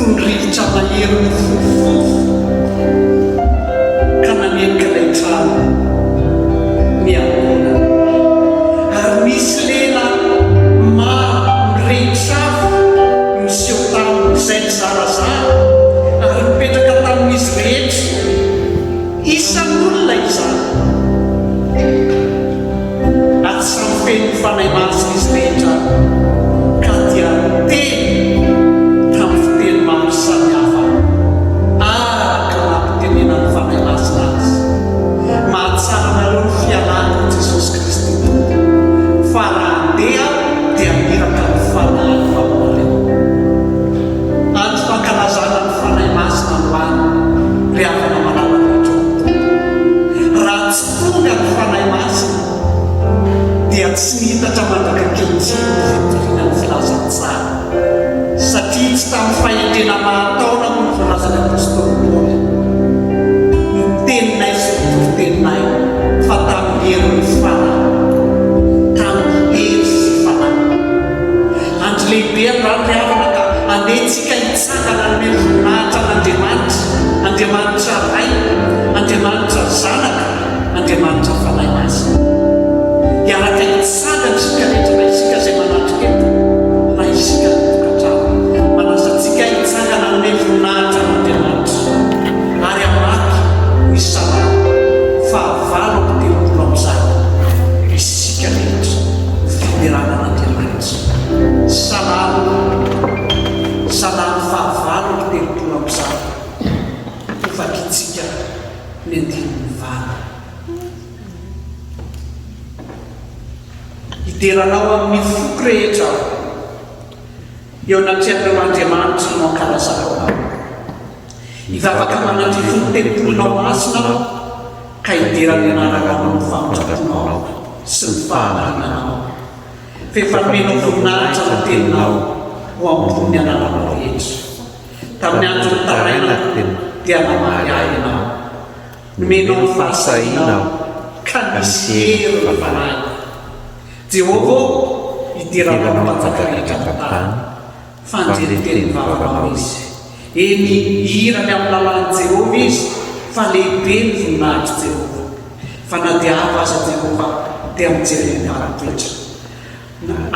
fonirivotra mahery ny fofofo ka nanenika ilay trano miangona ary misy lela maro mirehitrafo miseho taminy izay ny zarazara ary mipetraka tamin'izy rehetra isan'olona izany ary samy feno fanay masina izy rehetra ka dia teny tamin'ny fiteny maro samihafa araka mampitenenany fanay masina azy mahatsara nareo ny fianarana Jesosy Kristy fa raha andeha dia miraka ny fanahy famonarena anty fankalazana ny fanay masina noany ry havana manala rehetra raha tsy tonga ny fanay masina dia tsy nihitatra mandaka ankehitriny ny fitoriana ny filazantsara satria tsy tamin'ny fahendrena mahataona no ny filazany apôstôly Paoly ny teninay sy ny toriteninay fa tamin'ny herin'ny fanahy tamin'ny hery sy fanahy andro lehibe androany ry havana ka andehantsika hitsangana ny voninahitra n'Andriamanitra ray, Andriamanitra zanaka, Andriamanitra fanahy masina hiaraka hitsangatsika rehetra na isika izay manatrika eto na isika tokantrano manasantsika hitsangana ny voninahitra n'Andriamanitra ary amaky ny salamo fahavalo telopolo amin'izany isika rehetra fimerana n'Andriamanitra salamo fahavalo telopolo amin'izany tovakitsika ny andinin'ny valo hideranao amin'ny foko rehetra eo anatryan'ireo Andriamanitra no ankalazanao hivavaka manatry fony telopolonao masina ka hiderany anaranao ny famontraponao sy ny fahamarinanao fehefanomenao voninahitra no teninao ho ambony anaranao rehetra tamin'ny andro ny taraina dia namaly ahy ianao nomenao ny fahasahinao ka nisy hery ny fanahy Jehova hideranao mpanjaka rehetra an-tany fanjeriteny vavanao izy eny hirany amin'ny lalàn'i Jehova izy fa lehibe ny voninahitry Jehova fa na dia ava aza Jehova dia mijery ny ara-toetra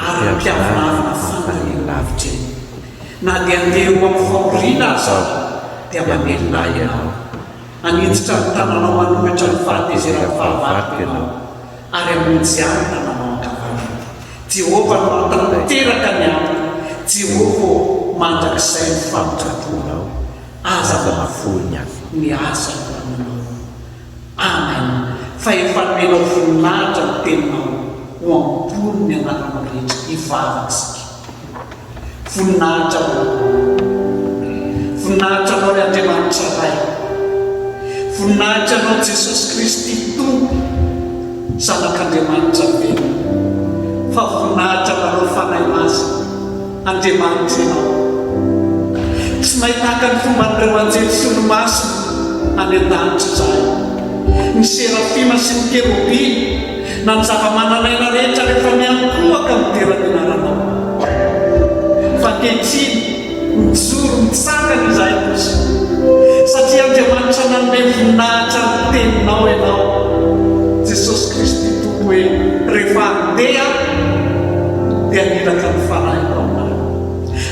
ary mpiavinavina fanariany lavitra eny na dia andeha ho amin'ny fahoriana aza dia mamelona ianao aniditra ny tananao manohitra ny fahatezeran'ny fahavarika ianao ary amonjy nanao ankavanana Jehova no mantanteraka ny aminy Jehova mandrakizay ny famontraponao aza mafony ny asa nanao amen fa efa nomenao voninahitra ny teninao ho ambony ny anaranao rehetra hivavaka isika voninahitranao ry Andriamanitra ray voninahitranao Jesosy Kristy Tompo zanak'Andriamanitra vena fa voninahitra nareo fanahy masina Andriamanitra ianao tsy mahitaka ny fomban'ireo anjely sy ny masina any an-danitra izay ny serafima sy ny kerobia na ny zava-mananaina rehetra rehefa miankohaka miterany anaranao fa ankehitriny mijoro mitsangana izay kosa satria Andriamanitra nanome voninahitra ny teninao ianao Jesosy Kristy Tompo hoe rehefa andeha dia niraka ny fanahinao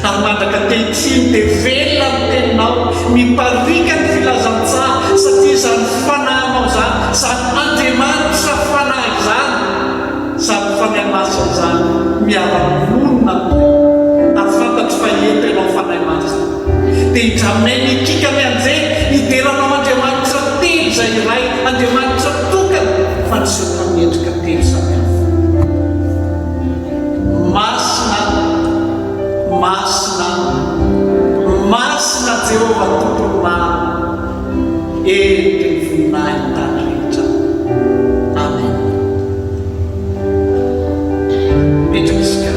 ary mandaka ankehitriny dia velona ny teninao miparika ny filazantsaha satria izany fanahinao zany zany Andriamanitra fanahy zany zany fanahy masina zany miara-monina ary fantatry fa eto ianao fanahy masina dia hidraminay mikika mianjeny hideranao Andriamanitra telo izay iray Andriamanitra tokana fa nisehoka miendrika telo samihafa masina Jehova tompony maro endry ny voninahiny tany rehetra amen petraka isika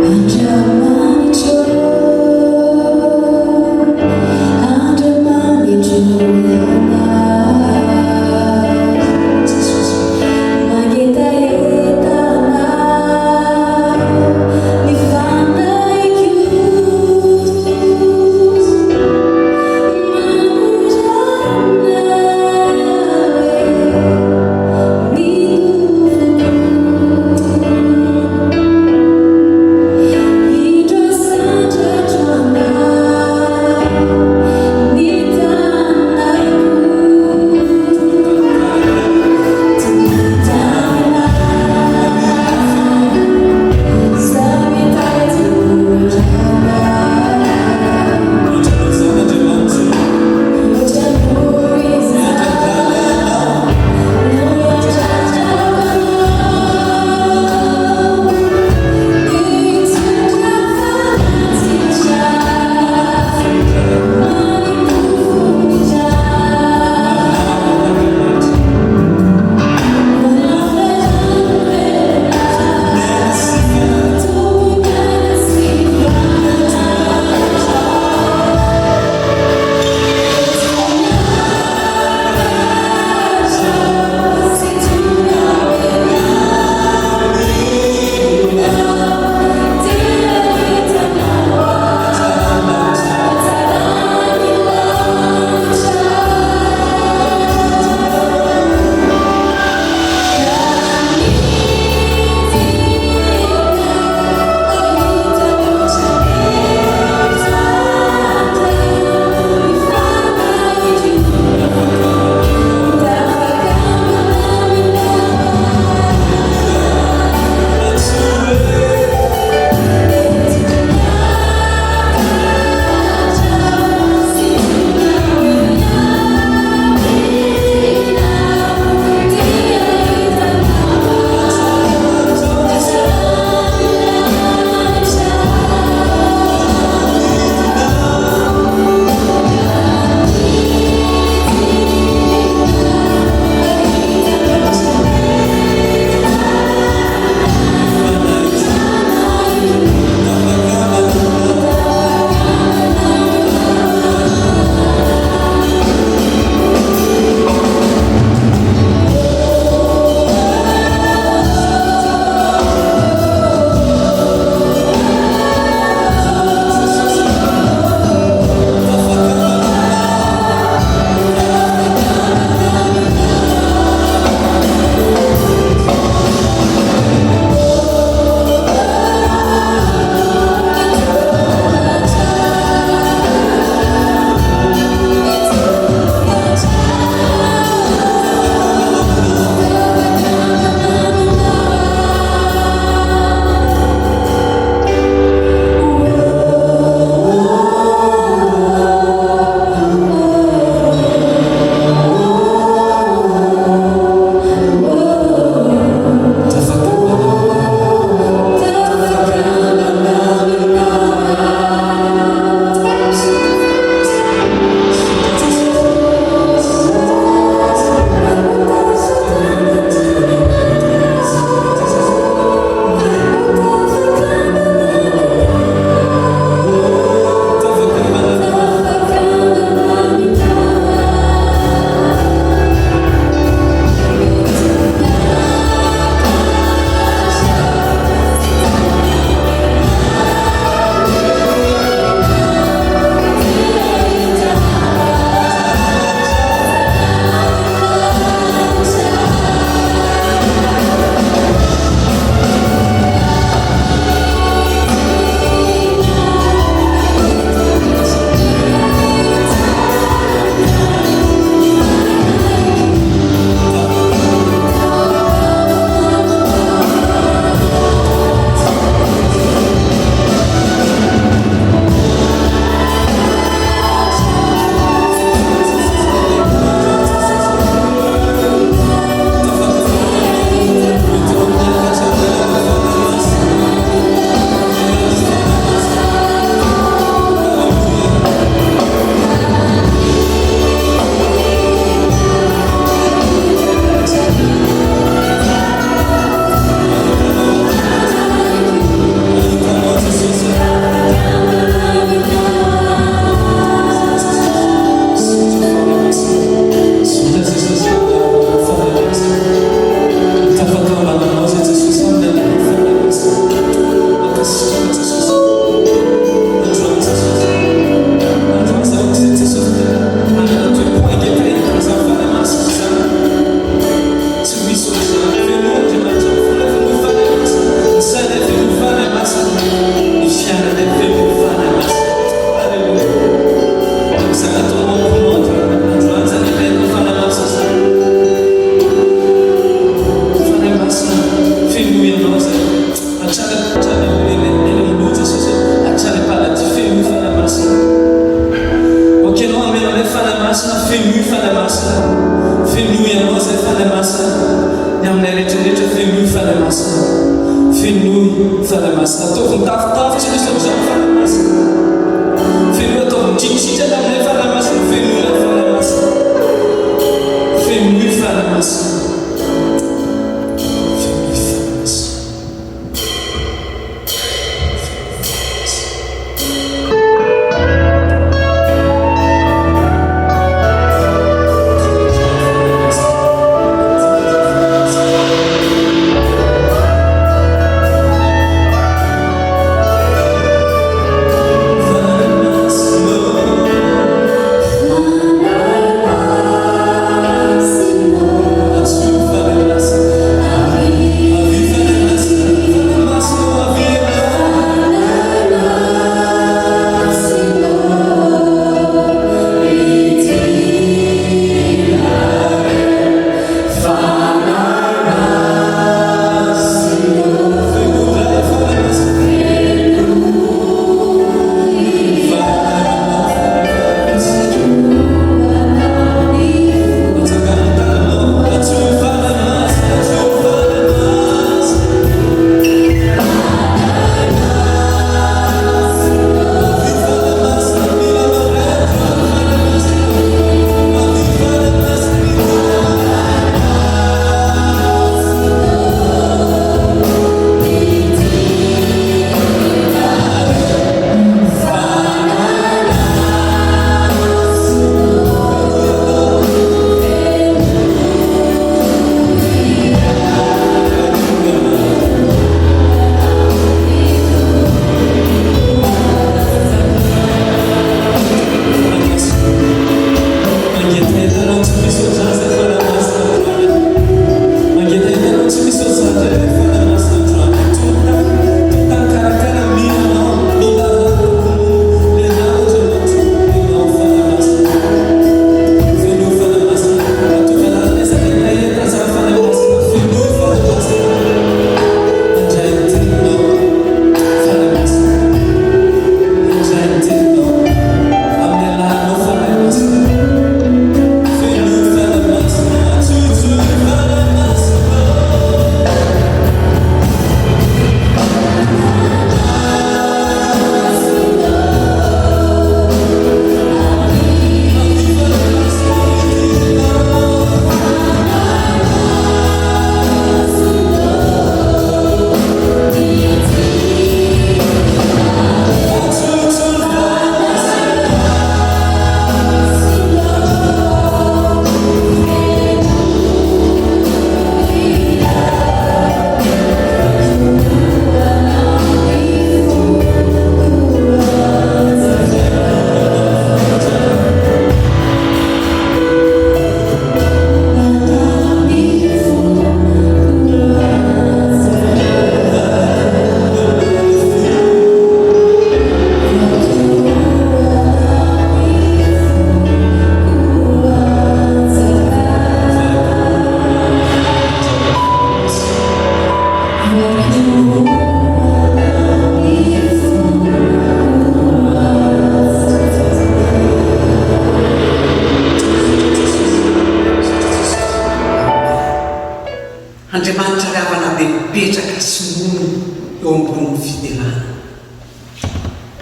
Andiamo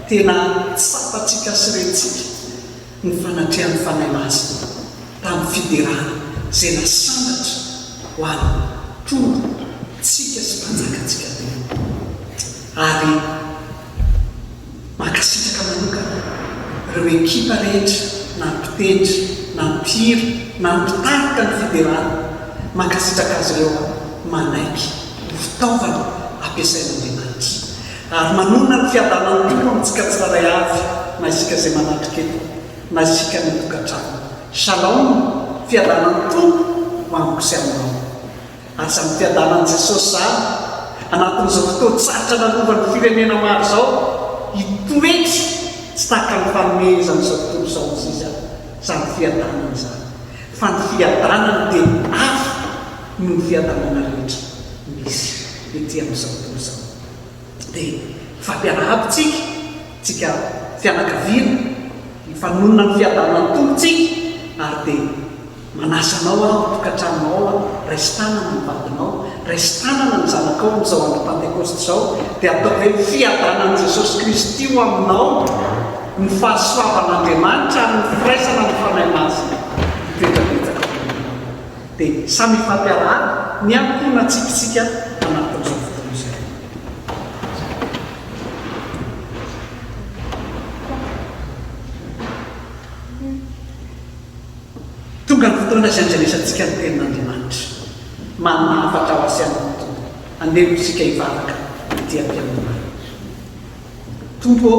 tena tsapatsika sy rentsika ny fanatrehan'ny fanahy masina tamin'ny fiderana izay nasambatra ho any toro tsika sy mpanjakatsika tena ary makasitraka manokana ireo ekipa rehetra na mpitendry na mpihira na mpitarika ny fiderana makasitraka azy ireo manaiky fitaovana ampiasain'Andriamanitra ary manona ny fiadanany toro amintsika tsiraray avy na isika izay manatrika eto na isika ny tokantrano shalom fiadanany toro ho amiko sy aminao ary samy fiadanan'i Jesosy zany anatin'izao fotoan-tsarotra nanovany firenena maro izao hitoetra tsy tahaka ny fanomezana izao tontolo izao izy zany fiadanana izany fa ny fiadanany dia hafa noho ny fiadanana rehetra misy ety amin'izao tontolo izao dia fampiarahapitsika tsika fianakaviana ifanonona ny fiadanany tompontsika ary dia manasanao a tokantraninao a raisin-tanana ny vadinao raisin-tanana ny zanakao amin'izao andro pentekosty izao dia atao hoe fiadanan'i jesosy kristy io aminao ny fahasoavan'andriamanitra ny firaisana ny fanahy masina toetrabetsaka dia samy fampiarahana ny ampona tsikitsika anatin'izao fotoana izay. Tonga ny fotoana izay anjeresantsika ny tenin'andriamanitra manafatra ho azy amin'ny tompo andeho isika hivavaka ity am-piangonana. Tompo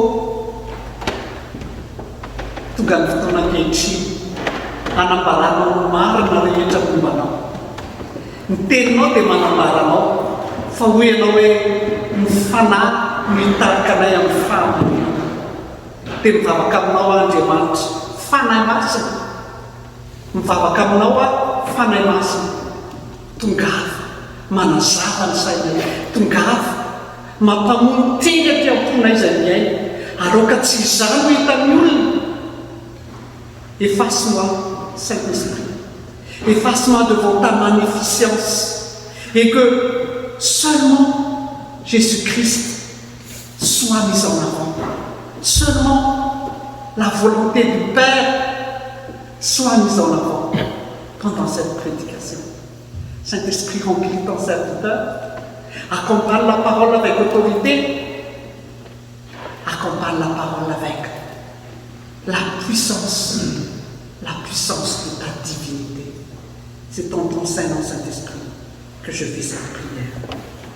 tonga ny fotoana ankehitriny hanambaranao marina rehetra mombanao. Ny teninao dia manambaranao fa ho ianao hoe ny fanahy mitarika anay amin'ny fahamanina dia mivavaka aminao Andriamanitra fanahy masina, mivavaka aminao a fanahy masina. Tongava manazava ny sainay, tongava mampamono teny aty am-ponay izay miaina aroka tsy izany ho hitan'ny olona. Efface-moi, Saint-Esprit, efface-moi devant ta magnificence et que seulement Jésus-Christ soit mis en avant, seulement la volonté du Père soit mise en avant pendant cette prédication. Saint-Esprit, remplis ton serviteur, accompagne la parole avec autorité, accompagne la parole avec la puissance de ta divinité. C'est en ton Saint-Nom, Saint-Esprit, que je fais cette prière.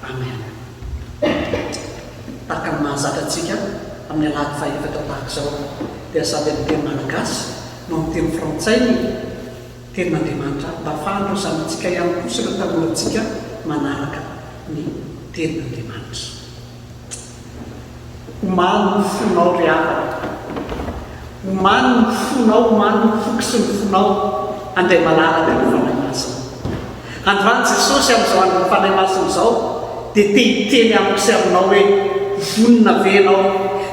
Amen. Takany mahazatra-tsika amin'ny alahady faefatra tahaka izao dia sady amin'ny teny malagasy no amin'ny teny frantsay ny tenin'Andriamanitra mba ahafahanao zanyntsika ihany koa sy ireo tamorantsika manaraka ny tenin'Andriamanitra. Omaly ny fonao ry havana, omaly ny fonao, omaly ny foky sy ny fonao andray malalaka ny fanahy masina. Androany Jesosy amin'izao andro ny fanahy masina izao dia te hiteny amiko sy aminao hoe vonina venao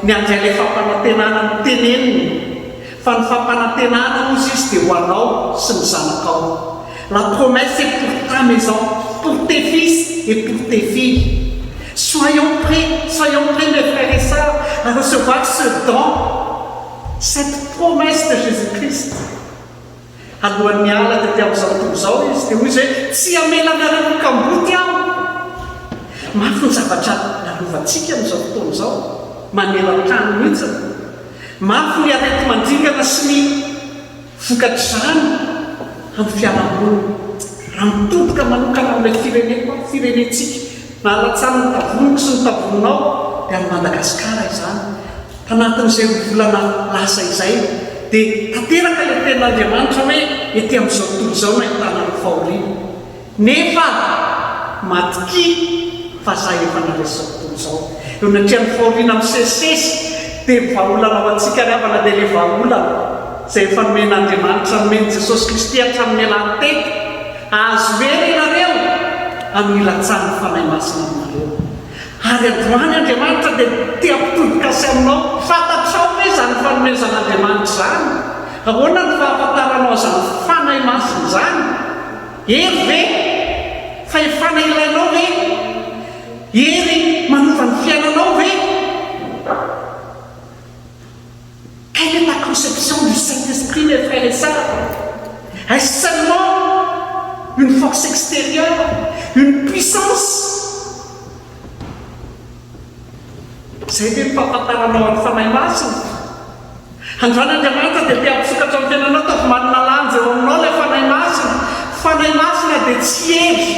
ny andray ilay fampanantenana ny teneniny, fa ny fampanantenana ozy izy dia ho anao sy ny zanakao. La promesse est pour ta maison, pour tes fils et pour tes filles. Soyons prêts mes frères et sœurs à recevoir ce don, cette promesse de Jésus-Christ. Alohan'ny ala dia ty amin'izao tontolo izao izy dia hoy izy hoe tsy amelanareo kamboty aho. Mafy ny zavatra lalovantsika amin'izao fotoana izao, manelan-trano mihitsy. Mafy ny arety mandringana sy ny vokatra izany amin'ny fiarahamonina. Raha mitomboka manokana amin'ilay firenentsika na alatsany ny tavoniko sy ny tavononao dia amin'ny Madagasikara izany. Tanatin'izay volana lasa izay dia tanteraka ilay tenin'Andriamanitra hoe ety amin'izao tontolo izao no ahitana ny fahoriana. Nefa matoki fa zay efa naresy izao tontolo izao. Eo natrehan'ny fahoriana misesisesy dia vahaolana ho antsika ry havana dia ilay vahaolana izay efa nomen'Andriamanitra nomeny Jesosy Kristy hatramin'ny alan-tety azo very ianareo amin'ny ilatsan'ny fanahy masina aminareo. Ary androany Andriamanitra dia te hampitodika sy aminao fantatrao hoe izany fanomezan'Andriamanitra izany. Ahoana ny fahafantaranao izany fanahy masina izany? Ery ve fa efana ilainao ve? Ery manova ny fiainanao ve? Quelle est ta conception du Saint-Esprit, mes frères et sœurs? Est-ce seulement une force extérieure, une puissance? Zay dia fahafantaranao amin'ny fanahy masina. Androany Andriamanitra dia te hampisokatra amin'ny fiainanao tao manana lanja eo aminao ilay fanahy masina. Fanahy masina dia tsy hery,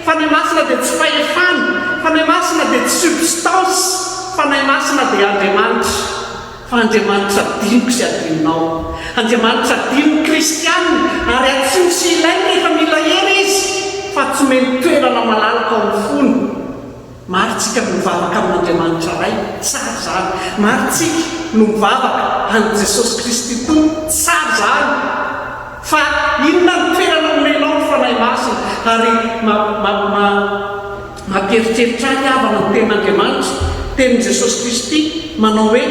fanahy masina dia tsy fahefana, fanahy masina dia tsy substance, fanahy masina dia Andriamanitra. Fa Andriamanitra diniko sy adinonao, Andriamanitra diniko kristianina ary atsimo sy ilainy rehefa mila hery izy fa tsy omeny toerana malalaka ao amin'ny fony. Maritsika no mivavaka amin'Andriamanitra ray, tsara zany. Maritsika no mivavaka amin'ny Jesosy Kristy tompoko, tsara zany. Fa inona ny toerana omenao ny fanahy masina ary mampieritreritra ny havana ny tenin'Andriamanitra tenin Jesosy Kristy manao hoe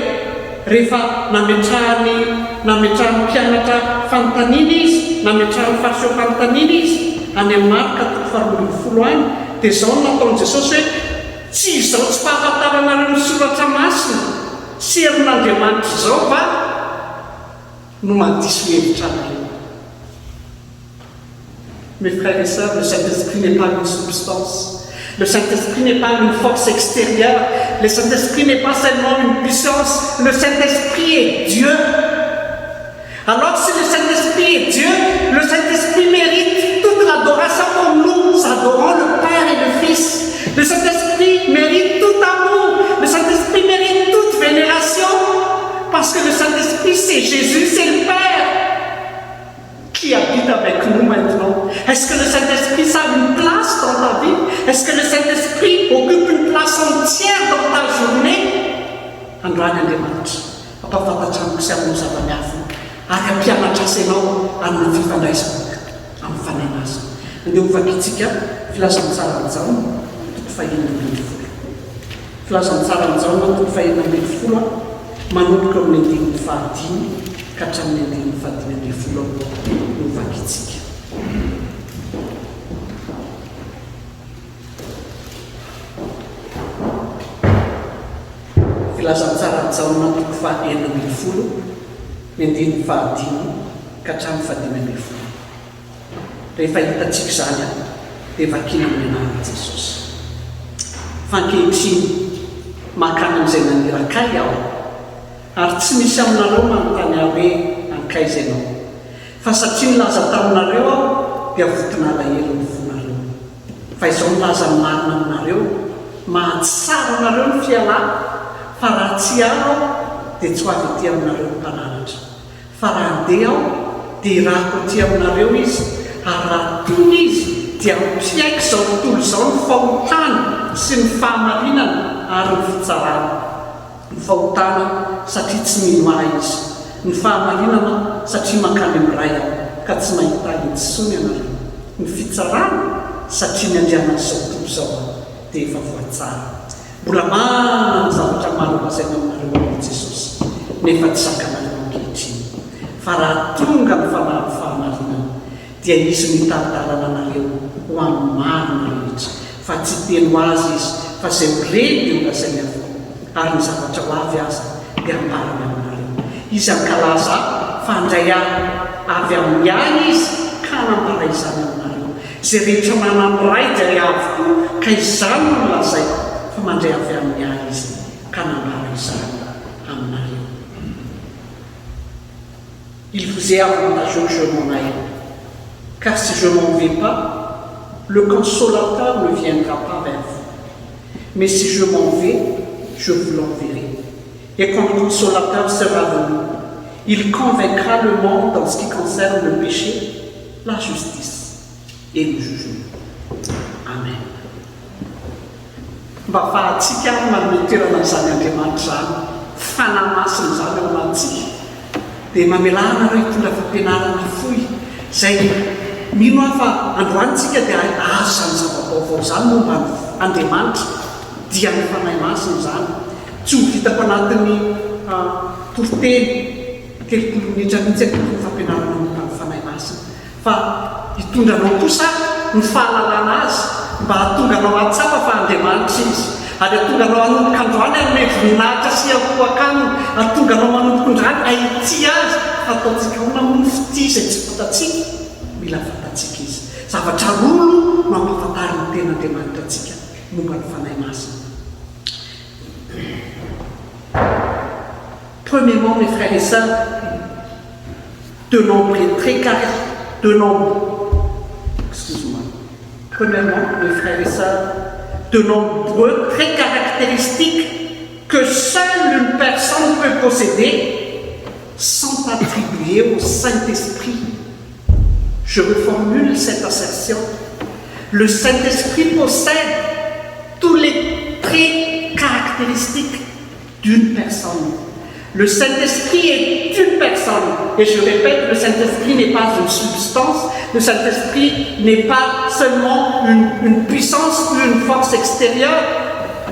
rehefa nametrahany mpianatra fanontaniana izy, nametrahany fariseho fanontaniana izy any amin'ny Marka 4:20 any, dia zao no nataony Jesosy hoe tsy izao tsy fahafantaranareo ny soratra masina sy herin'Andriamanitra izao va no mandiso hevitra anareo. Mes frères et sœurs, le Saint-Esprit n'est pas une substance. Le Saint-Esprit n'est pas une force extérieure. Le Saint-Esprit n'est pas seulement une puissance. Le Saint-Esprit est Dieu. Alors si le Saint-Esprit est Dieu, le Saint-Esprit mérite toute l'adoration comme nous adorons le Père et le Fils. Le Saint-Esprit mérite tout amour. Le Saint-Esprit mérite toute vénération. Parce que le Saint-Esprit, c'est Jésus, c'est le Père qui habite avec nous maintenant. Est-ce que le Saint-Esprit a une place dans ta vie? Est-ce que le Saint-Esprit occupe une place entière dans ta journée? Androany Andriamanitra, ampahafantatraniko sy amin'ny zava-miafina ary ampianatra asanao amin'ny fifandraisana amin'ny fananasa. Andeha hovakitsika filazantsara-njaona toko faha-enina-mbinifolo. Filazantsara-njaona toko faha-enina-mbinifolo manomboka amin'ny andininy fahadimy ka hatramin'ny andininy fahadimy-mbinifolo no hovakitsika. Filazantsara-njaona toko faha-enina-mbinifolo ny andininy fahadimy ka hatramin'ny fahadimy-mbinifolo. Rehefa hitatsika izany dia vakina amin'ny anaran'i Jesosy. Fankehitriny mankany amin'izay nanirakay aho, ary tsy misy aminareo manontany aho hoe ankaiza ianao, fa satria nilaza taminareo aho dia votona alahelo ny fonareo. Fa izao nilaza ny marina aminareo, mahatsara anareo ny fialàna, fa raha tsy aho dia tsy ho avy aty aminareo ny mpananatra. Fa raha andeha aho dia irahako aty aminareo izy, ary raha tony izy dia ampiaiko izao tontolo izao ny fahotana sy ny fahamarinana ary ny fitsarana. Ny fahotana satria tsy mino ahy izy, ny fahamarinana satria mankany amiray aho ka tsy mahita intsony anareo, ny fitsarana satria ny andriamana izao tontolo izao dia efa voatsara. Mbola manana ny zavatra maro lazaina aminareo amin'i Jesosy nefa tsy sakanareo ankehitriny. Fa raha tonga ny fahamarinana dia izy mitaritarana anareo ho amin'ny marina rehetra, fa tsy teno azy izy fa izay mireny dia olazainy avoa, ary ny zavatra ho avy aza dia amparany aminareo. Izy ankalaza fa andray avy amin'ny ahy izy ka nampara izany aminareo. Izay rehetra manamray dia avokoa ka izany no nolazaiko fa mandray avy amin'ny ahy izy ka nampara izany aminareo. Il vous est avantageux que je m'en aille, car si je m'en vais pas, le consolateur ne viendra pas vers vous. Mais si je m'en vais, je vous l'enverrai. Et quand le consolateur sera venu, il convaincra le monde dans ce qui concerne le péché, la justice et le jugement. Amen. Mba fahatsika manome toerana izany Andriamanitra izany, fanamasina izany ao amintsika, dia mamelana ireo hitondra fampianarana fohy izay mino aho fa androantsika dia azo izany zava-baovao izany momba Andriamanitra dia ny fanahy masina izany. Tsy ho vitako anatin'ny toriteny telopolo minitra mihitsy ny fampianarana momba ny fanahy masina, fa hitondranao kosa ny fahalalana azy mba hatonganao atsapa fa Andriamanitra izy, ary hatonganao hanomboka androany amin'ny voninahitra sy akoakaniny, hatonganao manomboka androany ahity azy, fa ataontsika ho namono fity izay tsy fantatsika, mila fantatsika izy. Zavatra rolo no ampahafantariny tena Andriamanitra antsika momba ny fanahy masina. Premièrement, mes frères et sœurs, Premièrement, mes frères et sœurs, de nombreux traits caractéristiques que seule une personne peut posséder sont attribués au Saint-Esprit. Je reformule cette assertion. Le Saint-Esprit possède tous les traits caractéristiques d'une personne. Le Saint-Esprit est une personne. Et je répète, le Saint-Esprit n'est pas une substance. Le Saint-Esprit n'est pas seulement une puissance ou une force extérieure.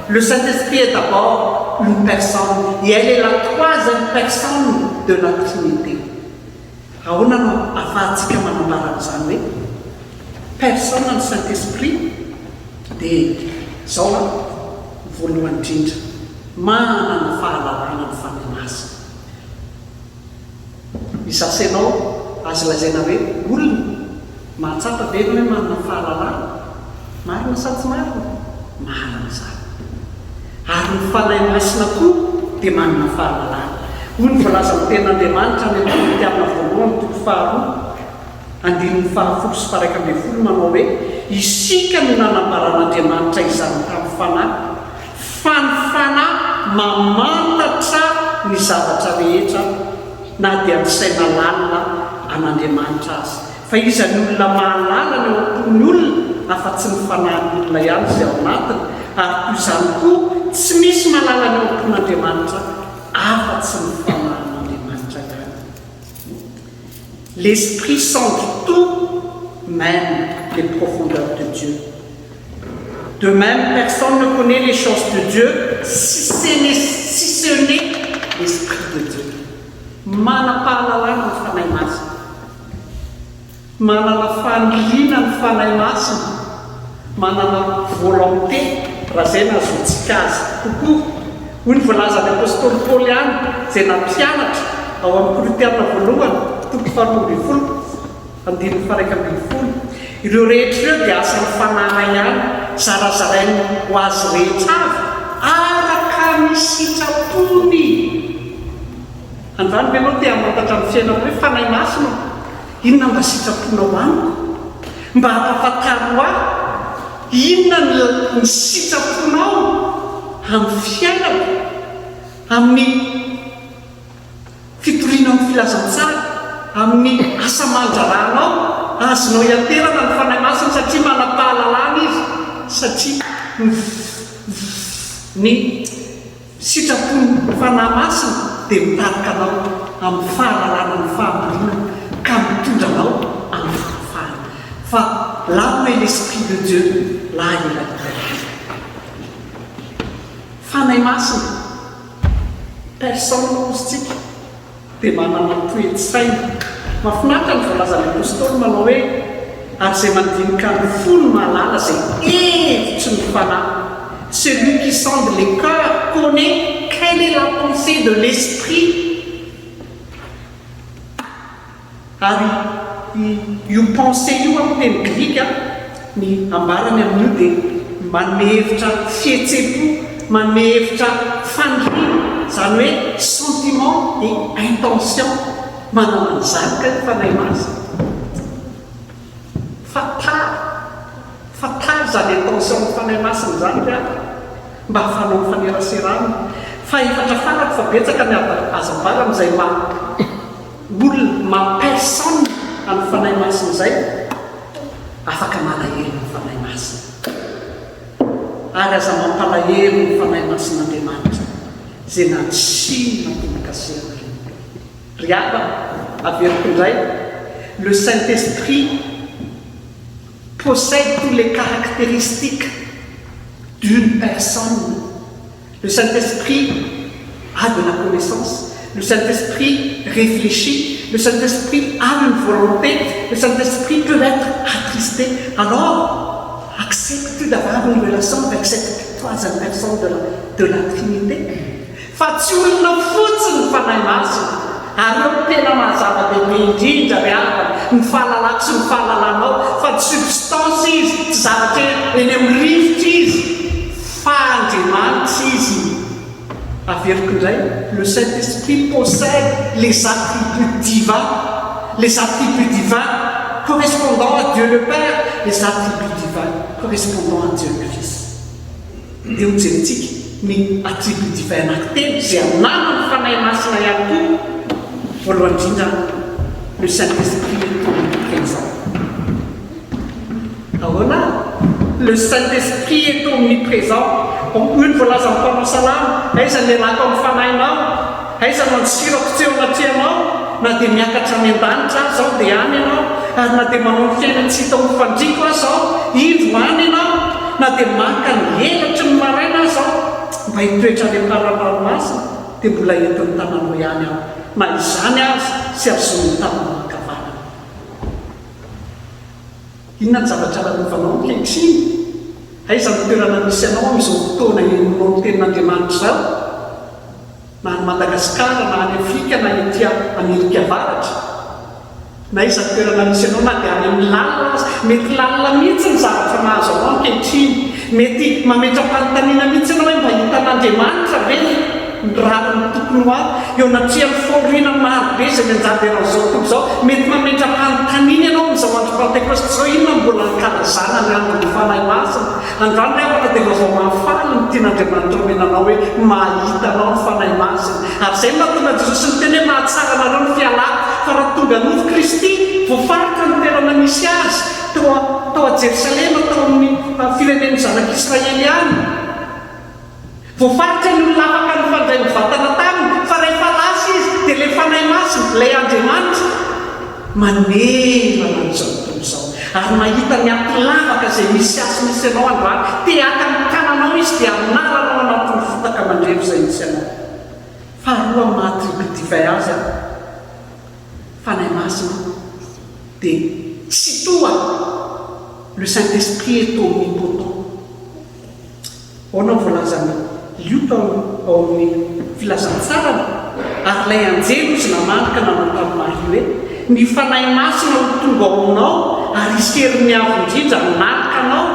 Le Saint-Esprit est d'abord une personne et elle est la troisième personne de la Trinité. Ahoana no ahafahantsika manambara an'izany hoe personne ny Saint-Esprit dia zao a voalohany indrindra manana fahalalana ny fanahy masina. Izasenao azo lazaina hoe olona mahatsapa ve hoe manana fahalalana, marina sa tsy marina? Marina zany. Ary ny fanahy masina koa dia manana fahalalana. Hoy ny voalaza amin'ny tenin'Andriamanitra ny Timothée amina voalohany toko faharoa andininy fahafolo sy faha 1 manao hoe isika no nanambaran'Andriamanitra izany tamin'ny fanahy fa ny fanahy mamantatra ny zavatra rehetra na dia ny saina lalina an'Andriamanitra azy. Fa iza ny olona mahalala ny eo am-pon'ny olona afa-tsy ny fanahin'ny olona ihany izay ao anatiny, ary toy izany koa tsy misy malala ny eo am-pon'Andriamanitra afa-tsy ny fanahin'Andriamanitra ihany. L'Esprit sonde tout, même les profondeurs de Dieu. De même, personne ne connaît les choses de Dieu si ce n'est l'Esprit de Dieu. Manapahalalana ny fanahy masina, manana faniriana ny fanahy masina, manana volonté raha izay nazontsika azy kokoa. Hoy ny voalaza ny apôstôly Paoly ihany izay nampianatra ao amin'ny Korintena voalohany toko 12:1-12. Ireo rehetra ireo dia asan'ny fanahy ihany, zarazarainy ho azy rehetra avy araka ny sitrapony. Andrany ianao tia hamantatra amin'ny fiainana hoe fanahy masina, inona mba sitraponao amiko? Mba hampafantaro ahy inona ny sitraponao amin'ny fiainana, amin'ny fitoriana amin'ny filazantsara, amin'ny asa aman-draranao, azonao hianterana ny fanahy masina satria manam-pahalalana izy, satria ny sitrapon'ny fanahy masina dia mitarika anao amin'ny fahalalana ny fahamariana ka mitondra anao amin'ny fahafahana. Fa là où est l'Esprit de Dieu, là est la liberté. Fanahy masina, personne ositsika dia manana toe-tsaina. Mahafinaritra ny voalazan'ny apôstôly manao hoe ary izay mandinika ny fony mahalala izay hevitry ny fanahy. Celui qui sonde les cœurs connaît quelle est la pensée de l'Esprit. Ary io pensée io amin'ny teny grika ny ambarany amin'io dia manome hevitra fihetsem-po, manome hevitra faniriana, izany hoe sentiment et intention. Manana an'izany ka ny fanahy masina. Fatary zany intention ny fanahy masina zany ka mba hafanao mifaneraserana. Fa efatra farako fa betsaka ny azambara amin'izay olona mampersonne amin'ny fanahy masina izay afaka malahelo ny fanahy masina. Ary aza mampalahelo ny fanahy masin'Andriamanitra izay nantsina tomokasehana. Riaba averiko indray, le Saint-Esprit possède toutes les caractéristiques d'une personne. Le Saint-Esprit a de la connaissance, le Saint-Esprit réfléchit, le Saint-Esprit a une volonté, le Saint-Esprit peut être attristé. Alors, accepte d'avoir une relation avec cette troisième personne de la Trinité. Fa tsy olona fotsiny ny fanahy masina, ary eo tena mahazava-dehibe indrindra rehefa ny fahalalako sy ny fahalalanao, fa tsy substance izy, tsy zavatra eny amin'ny rivotra izy, fa Andriamanitra izy. Averiko indray, le Saint-Esprit possède les attributs divins, les attributs divins correspondant à Dieu le Père, les attributs divins correspondant à Dieu le Fils. Dia hojentsika ny attribut divin anankitelo izay ananany fanahy masina ihany koa. Voalohany indrindra, le Saint-Esprit est omniprésent. Ahoana? Le Saint-Esprit est omniprésent. Hoy ny voalaza amin'ny mpanao salama, aiza ny ialako amin'ny fanahinao, aiza mandrisirako tsy eo anatrianao, na dia miakatra any an-danitra azy zao dia any ianao, ary na dia manao ny fiainana tsy hita mifandriko azy zao, indro any ianao, na dia maka ny helatra ny maraina azy zao, mba hitoetra any ampararanomasina dia mbola entin'ny tananao ihany aho na izany azy sy azony taminakavanana. Inona ny zavatra ranovanao ankehitriny? Aiza ny toerana misy anao amin'izao fotoana enonao ny tenin'Andriamanitra izao? Na any Madagasikara na any Afrika na ety Amerika avaratra, na iza ny toerana misy anao na dia any amin'ny lalina azy, mety lalina mihitsy ny zavatra mahazo anao ankehitriny, mety mametra-panontaniana mihitsy anao hoe mba hitan'Andriamanitra ve raha ny tokony ho avy eo anatriany fahoriana marobe izay mianjady ianao izao tompoko izao, mety mametra-panontaniana ianao amin'izao andro Pentekosta izao. Inona mbola nikalazana ny andron'ny fanahy masina? Androany ray afaka dia vaovao mahafaly ny tian'Andriamanitra omenanao hoe mahita anao ny fanahy masina. Ary izay no nahatonga Jesosy ny teny hoe mahatsara anareo ny fialako fa raha tonga nofo Kristy voafaritra ny toerana misy azy tao a Jerosalema, tao amin'ny firenen'ny zanak'Israely any. Voafaritra ny olona afaka ny fandray mivatana taminy, fa rehefa lasa izy dia ilay fanahy masina, ilay Andriamanitra manerana an'izao tontolo izao ary mahita ny ampilavaka izay misy asy misy anao androany, te-aka ny tananao izy dia anaranao anatin'ny fotaka mandrevy izay misy anao. Faharoa amin'ny maha-tribu divay azy fanahy masina dia tsy toa le Saint-Esprit est omnipotent. Onao voalazana lioka ao amin'ny filazantsarana ary ilay anjely izy namanaka nanao tamin'ahy hoe ny fanahy masina ho tonga ao aminao ary iseriny avo indrindra nanaka anao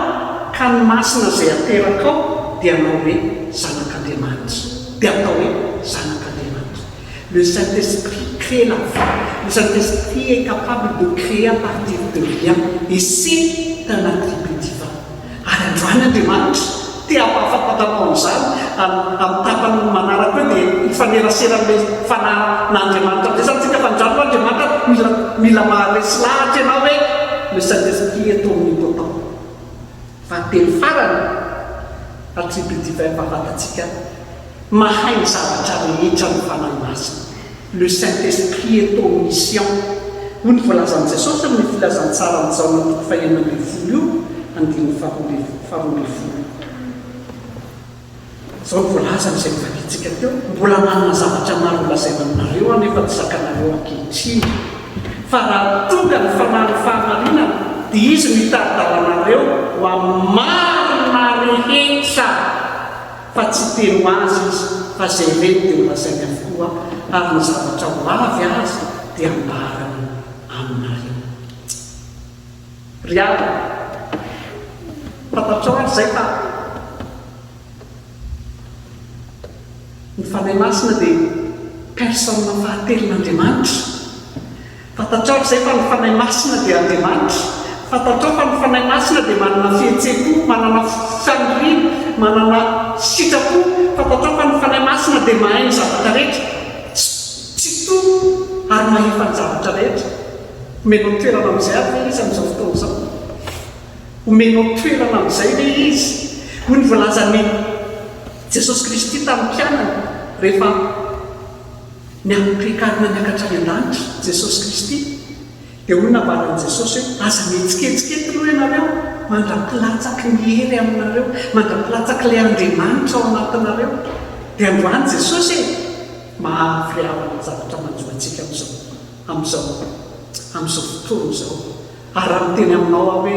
ka ny masina izay ateraka ao dia anao hoe zanak'Andriamanitra, dia atao hoe zanak'Andriamanitra. Le Saint-Esprit crée la vie. Le Saint-Esprit est capable de créer à partir de rien et c'est un attribut divin. Ary androany Andriamanitra tia ampahafantatanao an'izany amin'ny tapany manaraka hoe dia ifaneraseran'ilay fanan'Andriamanitra amin'izay zany tsika fa androany Andriamanitra mila mahalesy lahatra ianao hoe le Saint-Esprit est omnipotent. Fahatelo farany attribut divin mpahafantatsika mahay ny zavatra rehetra ny fanahy masina. Le Saint-Esprit est omniscient. Hoy ny voalazan'i Jesosy amin'ny filazantsara amin'izao natoko fahenina ambin'ny folo io andininy faharoa ambin'ny folo. Izao ny voalazana izay mivakitsika teo, mbola manana zavatra maro lazaina aminareo anefa tsy zakanareo ankehitriny. Fa raha tonga ny fanahy fahamarinana dia izy mitady-dalanareo ho amin'ny marina rehetra, fa tsy teno azy izy fa izay reny dia holazainy avokoa ary ny zavatra ho avy azy dia ambarany aminareo. Ry avy, fantatrao ary izay fa ny fanahy masina dia personne fahatelon'Andriamanitra. Fantatrao izay fa ny fanahy masina dia Andriamanitra. Fantatrao fa ny fanahy masina dia manana fihetseham-po, manana faniriana, manana sitrapo. Fantatrao fa ny fanahy masina dia mahay ny zavatra rehetra, tsy toa ary mahefa ny zavatra rehetra. Omenao toerana amin'izay avy izy amin'izao fotoana izao. Omenao toerana amin'izay ve izy? Hoy ny voalazan'ny Jesosy Kristy tamin'ny mpianany rehefa niampikarina niakatra any an-danitra Jesosy Kristy, dia hoy nabaran'i Jesosy hoe aza mihetsiketsikety aloha ianareo, mandra-pilatsaky ny hery aminareo, mandra-pilatsaky ilay Andriamanitra ao anatinareo. Dia androany Jesosy mahavriavana ny zavatra manjo antsika amin'izao fotoana izao. Ary raha miteny aminao aho hoe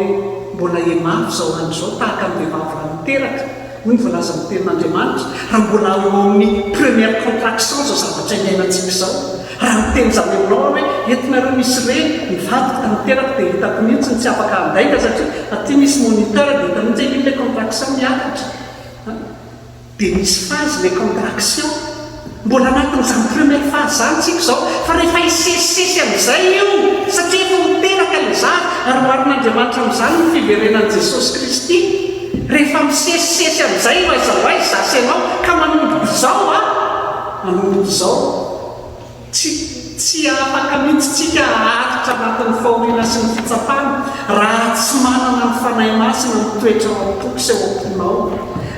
mbola emafy izao andro izao tahaka ny vehivavy raha miteraka, hoy ny voalaza ny tenin'Andriamanitra, raha mbola eo amin'ny première contraction izao zavatra iainantsika izao, raha miteny zany aminao hoe entinareo misy reny mivadika ka miteraka dia hitako mihitsy ny tsy afaka handaika satria aty misy moniteur dia hita mihitsy hoe ilay contraction miakatra. Dia misy phase ilay contraction, mbola anatin'izany première phase zany tsika izao, fa rehefa hisesisesy amin'izay io satria efa miteraka ilay zany ary marin'Andriamanitra amin'izany ny fiverenan'i Jesosy Kristy. Rehefa misesisesy amin'izay io aiza zasy ianao ka manomboka izao manomboka izao tsy afaka mihitsy tsika aharitra anatin'ny fahoriana sy ny fitsapana raha tsy manana ny fanahy masina mitoetra ao am-poko sy ao am-ponao.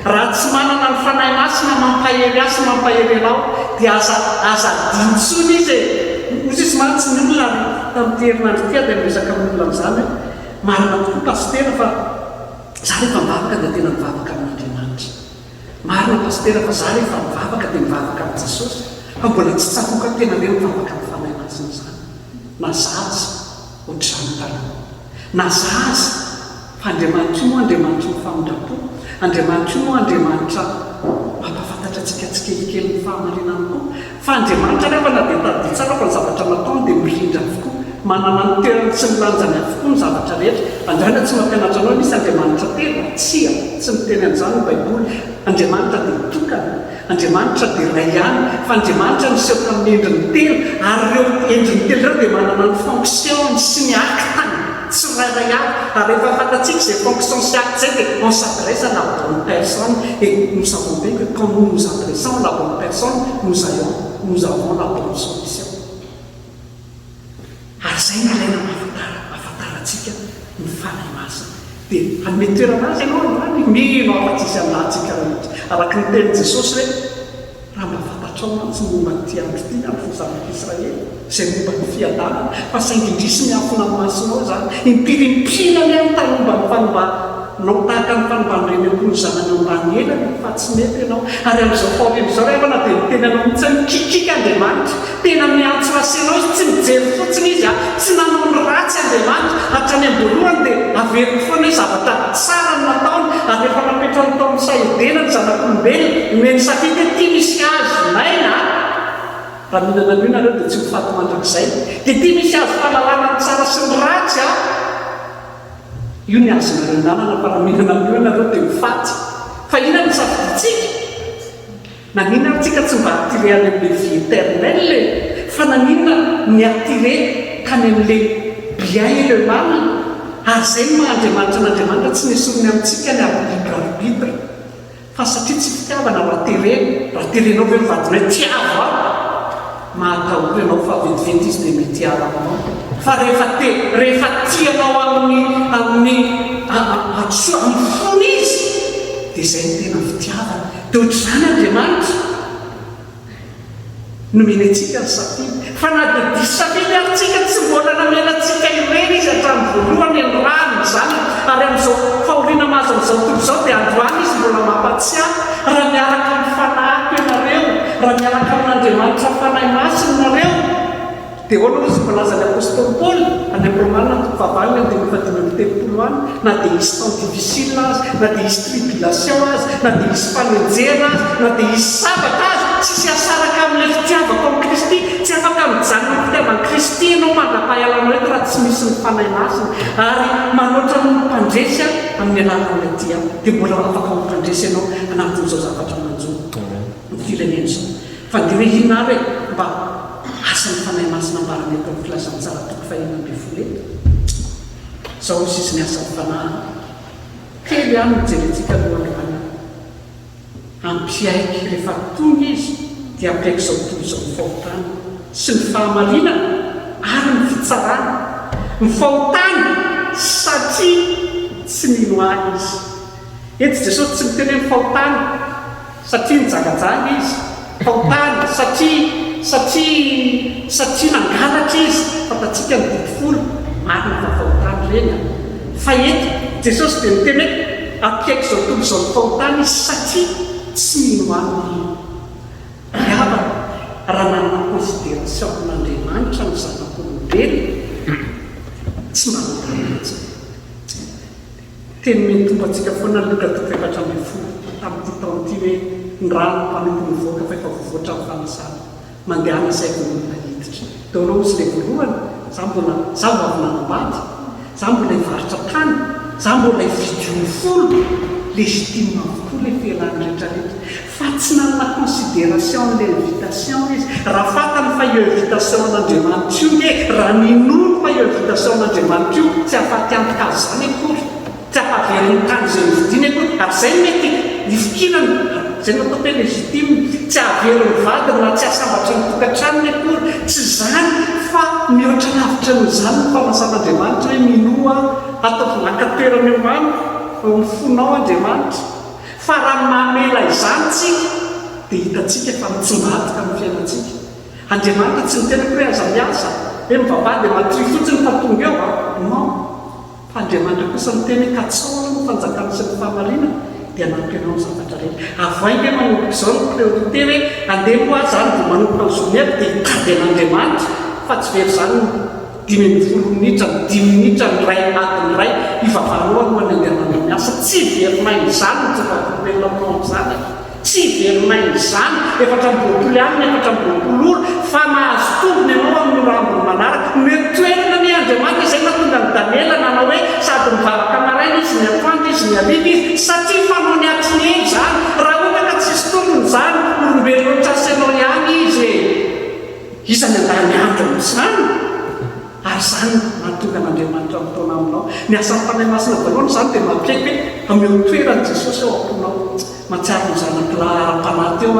Raha tsy manana ny fanahy masina mampahery azy mampahery anao dia aza dintsony izy ozy izy mantsy ny olona tamin'ity herinandro tia dia miresaka amin'olona amin'izany hoe marina tokoa pastera fa za rehefa mivavaka dia tena mivavaka amin'Andriamanitra. marina pastera fa za rehefa mivavaka dia mivavaka amin'ny Jesosy fa mbola tsy tsakoka tena le mivavaka amin'ny fanahy masina izany. Na zaza ohatr'izany tala, na zaza fa Andriamanitra io moa Andriamanitra ny famindrapo, Andriamanitra io moa Andriamanitra mampafantatra antsika tsikelikely ny fahamarinany koa. Fa Andriamanitra rehefa na dia tadidy tsara fa ny zavatra nataony dia mirindra avokoa, manana ny toerany sy ny lanjany avokoa ny zavatra rehetra. Andrana tsy mampianatra anao misy Andriamanitra telo, tsia tsy miteny an'izany ny Baiboly. Andriamanitra dia tokana, Andriamanitra dia iray ihany, fa Andriamanitra niseho tamin'ny endriny telo, ary ireo endriny telo ireo dia manana ny fonction sy ny actany tsy rairay avy. Ary rehefa fantatsika izay fonction sy acte izay dia on s'adresse à la bonne personne, et nous savons bien que quand nous nous adressons à la bonne personne, nous avons la bonne solution. Ary izay ny ilaina ahafantarantsika ny fanahy masina. Dia hanome toerana azy ianao androany mino afa-tsisy aminantsika rehetra. Araka ny tenin Jesosy hoe raha mba fantatrao mantsy momba n'ity andro ity amin'ny zanak'Israely izay momba ny fiadanana, fa saingy indrisy miafina amin'ny masonao izany, impirimpina ny amin'ny tanomba ny fanombanao tahaka ny fanomban'ireny ambony zanany ambany elany fa tsy mety ianao. Ary amin'izao faoriny izao rehefa na dia miteny anao mitsy mikikika Andriamanitra, tena miantso asenao izy, tsy mijery fotsiny izy tsy nanao ny ratsy Andriamanitra, hatrany am-boalohany dia averiny foana hoe zavatra tsara ny nataony. Ary rehefa napetrany tao amin'ny sahidiana ny zanak'olombelona meny safidy hoe ity misy azy maina, raha mihinana an'io nareo dia tsy mifaty mandrakizay, dia ity misy azy fahalalana ny tsara sy ny ratsy io ny azonareo nanana, fa raha mihinana an'io nareo dia mifaty. Fa inona ny safiditsika? Naninona antsika tsy mba attiré any amin'ilay vie éternelle, fa naninona ny attiré kany amin'ilay bien et le mal. Ary izay ny maha-Andriamanitra n'Andriamanitra tsy nisorony amintsika ny libre arbitre, fa satria tsy fitiavana raha terenao hoe mivadina tiavo mahatahory ianao fa vediventy izy dia mety aranao. Fa rehefa tianao amin'ny fony izy dia izay ny tena fitiavana. Dia ohatr'izany Andriamanitra nomeny antsika ny safidy, fa na dia diso safidy aritsika tsy mbola namenatsika ireny izy hatramin'ny voalohany ny rano izany. Ary amin'izao fahoriana mahazo amin'izao tontolo izao dia androany izy mbola mampatsiahy. Raha miaraka amin'ny fanahiko ianareo, raha miaraka amin'Andriamanitra fanahy masina nareo, dia ahoana izy milaza ny apôstôly Paoly any amin'ny Romanina fahavaliny dia mifadimy telopolo any, na dia hisy temps difficile azy, na dia hisy tribulation azy, na dia hisy fanenjena azy, na dia hisy sabaka azy, tsisy asaraka amin'ilay fitiavako amin'ny Kristy. Tsy afaka mijanona ny fitiavan'i Kristy ianao mandra-pahalalana eto raha tsy misy ny fanahy masina. Ary manoatra ny mpandresy amin'ny alalan'ilay tia, dia mbola afaka mampandresy ianao anatin'izao zavatra manjo ny firenena izao. Fa dia hoe inona ary hoe mba asan'ny fanahy masina mbarany eto amin'ny filazan'ny tsara toko fahaenina ambin'ny folo eto. Izao sisy ny asan'ny fanahy kely ihany mijerentsika alohan'androany, ampiaiky rehefa tonga izy dia ampiaiky izao toy izao ny fahotana sy ny fahamarinana ary ny fitsarana. Ny fahotana satria tsy mino ahy izy. Eto Jesosy tsy miteny hoe fahotana satria nijagajaga izy, fahotana satria nangalatra izy, fantatsika ny didifolo marina fa fahotana ireny. Fa eto Jesosy dia miteny hoe ampiaiky izao toy izao ny fahotana izy satria tsy mino ahy. Iavana raha nanana considération n'Andriamanitra ny zanak'olombelona tsy manotanatsy. Teny mentomba antsika foana Luka 4:14 tamin'ity taon'ity hoe ny rano mpanompo mivoaka fa efa voavoatra amin'ny fanasana mandehana saiko olona hiditra. Teo anao izy ilay voalohany, za mbola avy nanambady, za mbola hivarotra tany, za mbola hividy ny folo, légitime avokoa ilay fialany rehetrarehetra. Fa tsy nanana considération n'ilay invitation izy. Raha fatany fa io invitation n'Andriamanitra io hoe raha ninono fa io invitation n'Andriamanitra io tsy afaty antoka zany akory, tsy afaveriny tany izay nividiny akory. Ary izay mety nifikirany izay natao hoe légitime, tsy averiny vadiny na tsy asambatra ny tokantranony akory, tsy zany fa mihoatra lavitra noizany ny fanasan'Andriamanitra hoe minoa atao nakatoerany eo amiko mifonao Andriamanitra. Fa raha mamela izany tsika dia hitantsika fa mitsimbatika amin'ny fiainantsika. Andriamanitra tsy miteny hoe aza miasa hoe mivavahady dia matory fotsiny fa tonga eo non. Fa Andriamanitra kosa miteny hoe katsao no fanjakana sy ny fahamarinana, dia anampy ianao ny zavatra rehetra. Avoainga manomboka izao ny priorité hoe andeha moa zany vao manomboka ny zoneako dia hitady an'Andriamanitra fa tsy very zany 10 minitra ny 10 minitra ny ray anatin'ny ray ivavahanao alohan'ny andehanana miasa. Tsy verimainy izany ny tsofakompelona aminao amin'izany. Tsy verimainy izany efatra amby 20 aminy efatra amby 20 ora fa mahazo tombony ianao amin'ny rambony manaraka. Metoerana ny Andriamanitra izay natonga ny Daniela nanao hoe sady mivavaka maraina izy ny atoandro izy ny hariva izy satria fanao ny atriny zany. Raha ohatra ka tsisy tombony zany olombelona trasenao ihany izy izany andany andro amin'izany. Ary zany natonga n'Andriamanitra mitaona aminao. Ny asan'ny fanahy masina voalohany zany dia mampiaiky hoe ameo toerany Jesosy ao amponao. Matsiaro ny zanak'la ara-panaty eo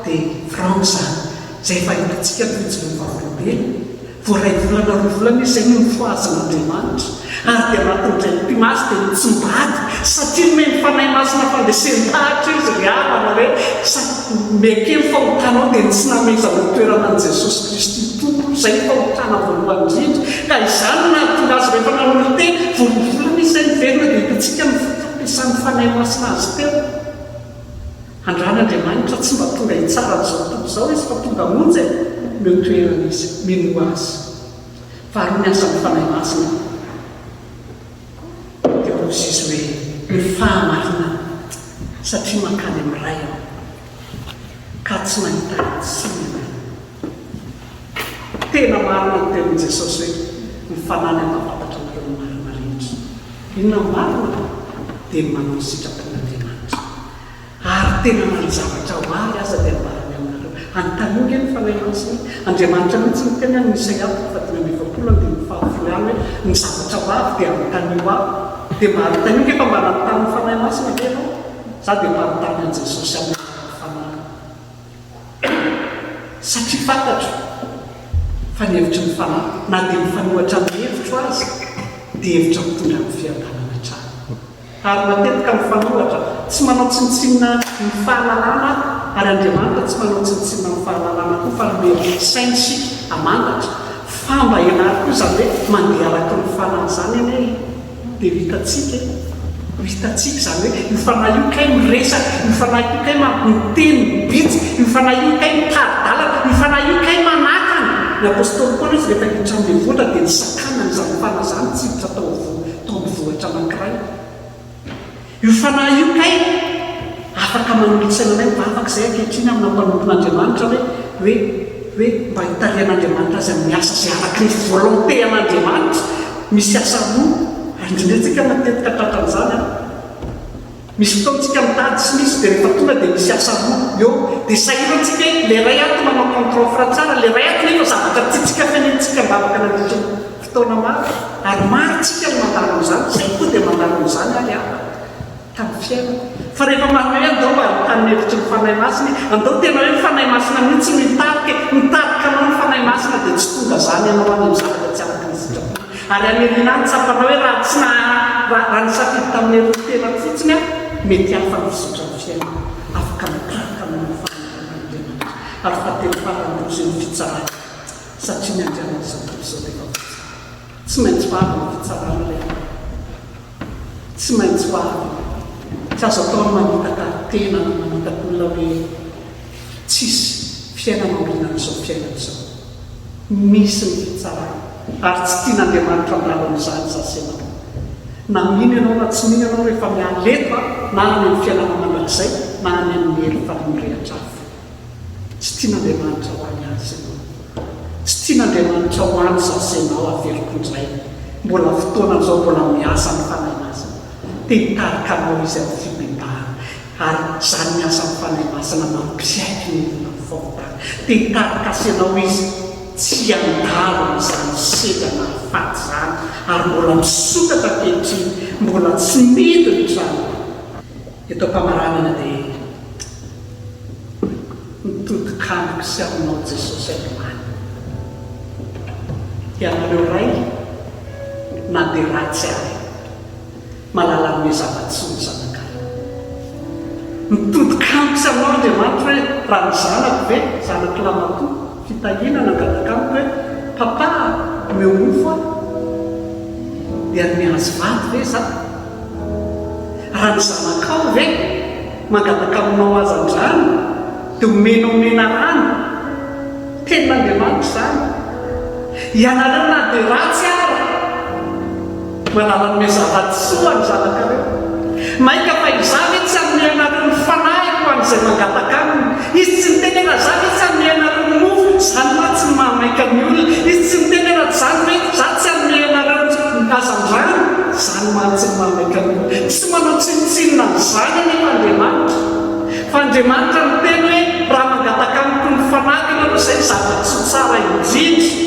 dia Franck zany izay fahitantsika ny fijoroam-bavolombelona. Voaray volana 2 volana izy izay no nifoazy n'Andriamanitra. Ary dia anatin'izay mpimasy dia mitsombady satria me ny fanahy masina fandesentahatra izy ry havana hoe meke ny fahotanao dia tsy namezana toerana ny Jesosy Kristy tompoko izay fahotana voalohany indrindra. Ka izany nahatonga azy rehefa nanolo teny volana izy izay niverina dia hitantsika ny fampiasan'ny fanahy masina azy teo. Andran'Andriamanitra tsy mba tonga hitsara n'izao tontolo izao izy fa tonga monjy meo toerana izy mino azy. Faharoa ny asan'ny fanahy masina dia ozy izy hoe ny fahamarina satria mankany amin'ny ray ao ka tsy mahita tsinona. Tena marina ny tenin' Jesosy hoe ny fanany ampafantatra anareo ny marina rehetra. Inona marina dia manao ny sitrapon'Andriamanitra. Ary tena na ny zavatra hoary aza dia marina aminareo. Anontaniange ny fanahy masina. Andriamanitra mihitsy ny tena ny Isaia 49:7 hoe ny zavatra hoary dia anontaniao aho. Dia maanontaniange fa mba nanontany ny fanahy masina ve ianao? Za dia manontany an Jesosy amin'ny fanahy. Satria fantatro fa ny hevitry ny fanahy na dia mifanohatra amin'ny hevitro azy dia hevitra mitondra amin'ny fiadanana trano. Ary matetika mifanohatra tsy manao tsinitsinina ny fahalalana ary Andriamanitra tsy manao tsinitsinina ny fahalalana koa fa nomeny saina isika amandatra. Fa mba ianary koa zany hoe mandeha araka ny fanahy zany eny dia hitatsika zany hoe io fanahy io kay miresaka, io fanahy io kay miteny bitsy, io fanahy io kay mitady-dalana, io fanahy io kay manakana. Ny apôstôly Paoly izy rehefa hiditra amin'ny voatra dia nisakanany izany fanahy zany tsy hiditra tao mivoatra anankiray. Io fanahy io kay afaka manolotsainanay mivavaka izay ankehitriny amina mpanompon'Andriamanitra hoe mba hitarian'Andriamanitra azy amin'ny asa izay araky ny volonté an'Andriamanitra. Misy asa roa indrindratsika matetika tratran'izany misy fotoantsika mitady sy misy dia rehefa tonga dia misy asa roa eo dia sahirantsika le ray ato manao contre-offre tsara, le ray ato nefa zavatra tiantsika fenentsika mbavaka nandritra fotoana maro ary maro tsika no mandalo amin'izany. Izay koa dia mandalo amin'izany ary afa tamin'ny fiainana. Fa rehefa manao hoe andao mba tany hevitry ny fanahy masina, andao tena hoe ny fanahy masina mihitsy mitarika anao ny fanahy masina dia tsy tonga zany ianao any amin'ny zavatra tsy araka ny sitrapony. Ary amerina any tsapanao hoe raha tsy raha ny safidy tamin'ny erontena fotsiny mety hafa ny fisotran'ny fiainana afaka mitarika amin'ny fanahy. Ary fahatelo faran'rozy ny fitsarana satria ny andriana izao tontolo izao rehefa tsy maintsy ho avy ny fitsarana ilay tsy maintsy ho avy. Tsy azo atao manitaka tena na manitaka olona hoe tsisy fiainana ambinana izao fiainana izao. Misy ny fitsarana ary tsy tian'Andriamanitra mandalo amin'izany zasenao. Na mino ianao na tsy mino ianao rehefa mialeto na any amin'ny fiainana mandrakizay na any amin'ny hery fanomorehatra hafa. Tsy tian'Andriamanitra ho any azy ianao. Tsy tian'Andriamanitra ho any zasenao averiko indray. Mbola fotoana izao mbola miasa ny fanahy masina. Dia hitarika anao izy amin'ny fibebahana ary zany miasa ny fanahy masina mampiaiky ny olona ny fahotana. Dia hitarika asenao izy tsy andalo amin'izany sedana faty zany ary mbola misokatra ankehitriny, mbola tsy midiny trano. Eto am-pamaranana dia mitodi-kandoko sy aminao Jesosy Andriamanitra. Ianareo ray na dia ratsy ary malala amin'ny zava-tsoa zanakary. Mitodi-kandoko sy aminao Andriamanitra hoe raha ny zanako ve zanako lamatoa fitahinana angataka hoe papa meo mofo aho dia mihazo vaty ve za? Raha ny zanakao ve mangataka aminao azandrano dia omena omena rano. Tenin'Andriamanitra izany. Ianareo na dia ratsy ara manala nome zava-tsoa ny zanakareo. Maika fa izavy tsy amin'ny ianareo ny fanahy ho an'izay mangataka aminy. Izy tsy miteny raha zavy tsy amin'ny ianareo ny mofo, izany ma tsy mahamaika ny olona. Izy tsy miteny raha zany hoe za tsy amin'ny ianareo azandrano, izany ma tsy mahamaika ny olona. Tsy manao tsinotsinona n'izany anefa Andriamanitra. Fa Andriamanitra miteny hoe raha mangataka amiko ny fanahy ianareo izay zava-tsoa tsara indrindra.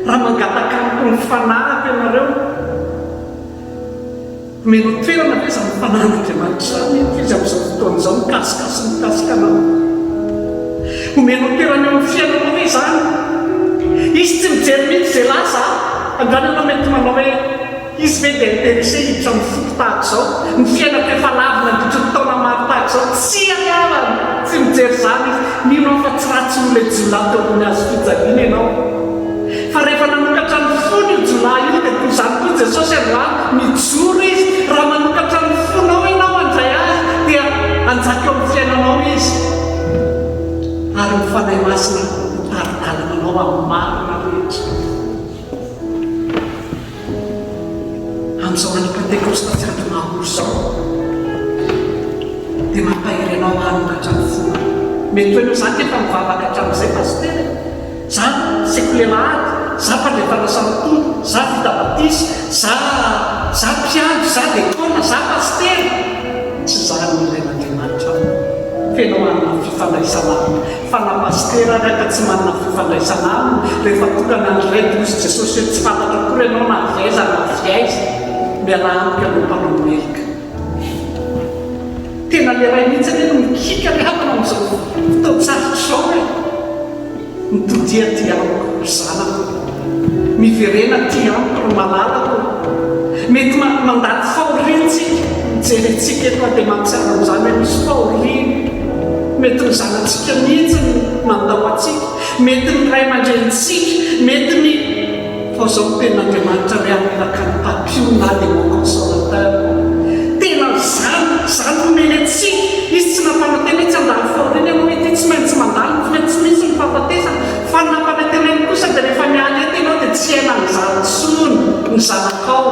Raha mangataka amiko ny fanahy ianareo, meno toerana ve izany fanan'Andriamanitra izany izy amin'izao fotoana izao mikasika anao. Omeno toerana eo amin'ny fiainanao ve izany? Izy tsy mijery mihitsy izay lasa. Andrany ianao mety manao hoe izy ve dia intéressé hiditra amin'ny foko tahaka izao, ny fiainako efa lavina nandritra ny taona maro tahaka izao. Tsy aniavana, tsy mijery izany izy. Mino aho fa tsy ratsy olona jolay teo amin'ny azo fijaliana ianao. Fa rehefa nanokatra ny fony io jolay io dia toy izany koa Jesosy androany mijoro izy. Raha manokatra ny fonao ianao andray azy dia anjaka eo amin'ny fiainanao izy. Ary ny fanahy masina taridalana anao amin'ny marina rehetra. Amin'izao any Pentekosta tsy andro mahoro izao dia mampahery ianao hanokatra ny fona. Mety hoe ianao izany efa mivavaka hatramin'izay pastera. Za sekolelahady, za mpandrefana santompo, za vita batisa, za mpiandro, za dekona, za pastera. Tsy zany ilain'Andriamanitra aminy. Fenao manana fifandraisana aminy. Fa na pastera raka tsy manana fifandraisana aminy, rehefa tonga nandray dozy Jesosy hoe tsy fantatra koa ianao na viaiza na viaiza, miala amika no mpanamerika. Tena leray mihitsy anie no mikika miavana amin'izao fotoan-tsarotra izao hoe mitodia ty amiko ry zanako, miverena ty amiko ry malalako. Mety mandady fahoriantsika mijery antsika eto dia mampisaina amin'izany hoe misy fahoriana. Mety ny zanantsika mihitsy mandao atsika, mety ny ray aman-drenitsika, mety ny fa zao ny tenin'Andriamanitra hoe amelaka ny papio na dia mon consolateur. Tena zany omeny antsika. Izy tsy nampanantena hoe tsy andalo fahoriana ianao hoe ty tsy maintsy mandalo, tsy maintsy misy ny fahafatesana. Fa ny nampanantena eny kosa dia rehefa miala eto ianao dia tsy haina ny zana-tsony, ny zanakao,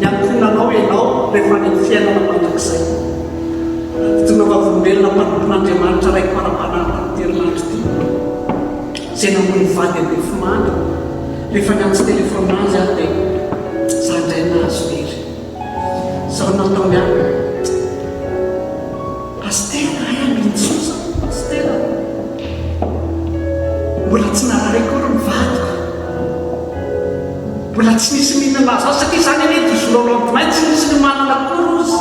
ny ankonanao ianao rehefa ny fiainana mandrakizay. Tona vavombelona mpanompon'Andriamanitra raiky para-panana nyterinandro ty. Izay namono vady andefomandry. Rehefa niantsy telefonazy aho dia za indray nahazo hery. Zao nataony ahy. Pastera, ay ambinitsosa, pastera. Mbola tsy nararay kory ny vadiko. Mbola tsy nisy mihinana azy aho satria izany anie dozololondimay tsy nisy ny manana kory izy.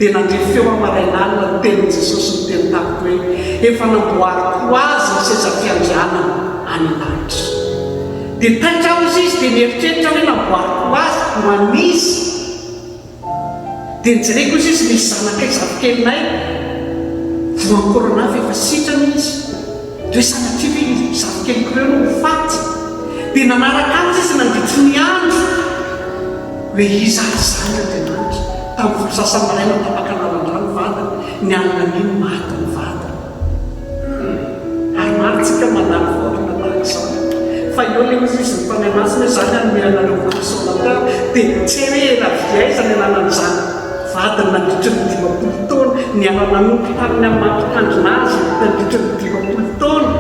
Dia nandre feo amarain'alina ny tenin' Jesosy ny teny tamiko hoe efa namboariko azy ny seza fiandrianana any an-danitra. Dia taitra aho izy dia mieritreritra hoe namboariko azy ho anisy. Dia nijereko izy misy zanakay zavikelinay voankorona avy efa sitrana izy. Dia hoe sanatria zavikeliko ireo no faty. Dia nanaraka azy izy nandritry ny andro hoe izy ary zany Andriamanitra. Tamin'ny folo sasam-maraina tapaka nalandrano vadana, ny alina nino maty ny vadana. Ary marotsika mandany fahoriana tahaka izany. Fa eo ilay izy ny fanahy masina hoe zany anomeanareo consolateur. Dia tsy hoe raviaiza ny ananan'izany vadana nandritry ny 20 taona, ny ala nanompo taminy amin'ny mampitandrina azy nandritry ny 20 taona.